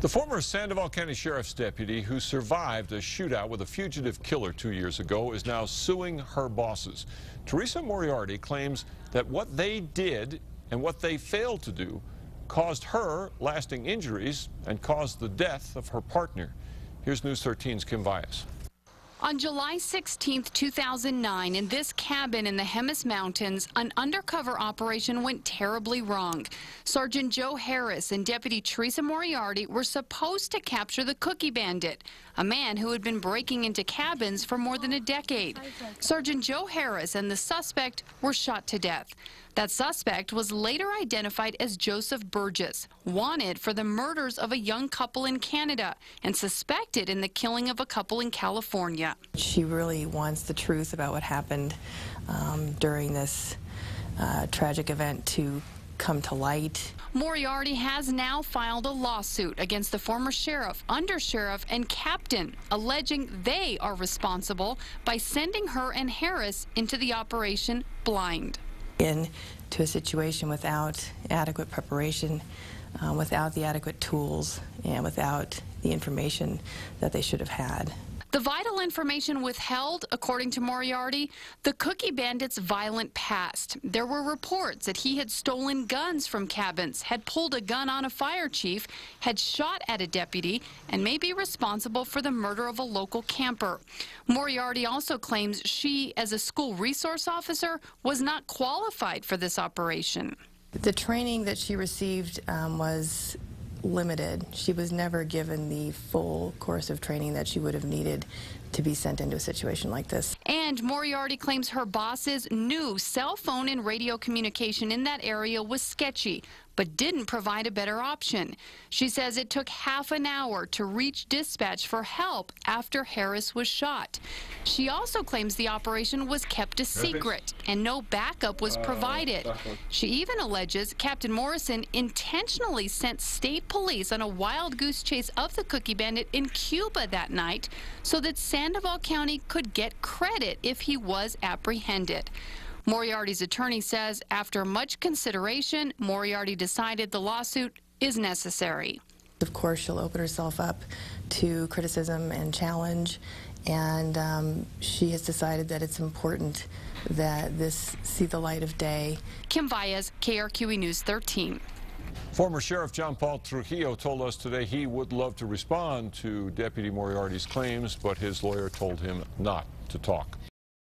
The former Sandoval County Sheriff's deputy who survived a shootout with a fugitive killer 2 years ago is now suing her bosses. Teresa Moriarty claims that what they did and what they failed to do caused her lasting injuries and caused the death of her partner. Here's News 13's Kim Vyas. On July 16, 2009, in this cabin in the Jemez Mountains, an undercover operation went terribly wrong. Sergeant Joe Harris and Deputy Teresa Moriarty were supposed to capture the Cookie Bandit, a man who had been breaking into cabins for more than a decade. Sergeant Joe Harris and the suspect were shot to death. That suspect was later identified as Joseph Burgess, wanted for the murders of a young couple in Canada and suspected in the killing of a couple in California. She really wants the truth about what happened during this tragic event to come to light. Moriarty has now filed a lawsuit against the former sheriff, undersheriff, and captain, alleging they are responsible by sending her and Harris into the operation blind. Into a situation without adequate preparation, without the adequate tools, and without the information that they should have had. The vital information withheld, according to Moriarty, the Cookie Bandit's violent past. There were reports that he had stolen guns from cabins, had pulled a gun on a fire chief, had shot at a deputy, and may be responsible for the murder of a local camper. Moriarty also claims she, as a school resource officer, was not qualified for this operation. The training that she received was limited. She was never given the full course of training that she would have needed to be sent into a situation like this. And Moriarty claims her bosses knew cell phone and radio communication in that area was sketchy, but didn't provide a better option. She says it took half an hour to reach dispatch for help after Harris was shot. She also claims the operation was kept a secret and no backup was provided. She even alleges Captain Morrison intentionally sent state police on a wild goose chase of the Cookie Bandit in Cuba that night so that Sandoval County could get credit if he was apprehended. Moriarty's attorney says after much consideration, Moriarty decided the lawsuit is necessary. Of course, she'll open herself up to criticism and challenge, and she has decided that it's important that this see the light of day. Kim Vyas, KRQE News 13. Former Sheriff John Paul Trujillo told us today he would love to respond to Deputy Moriarty's claims, but his lawyer told him not to talk.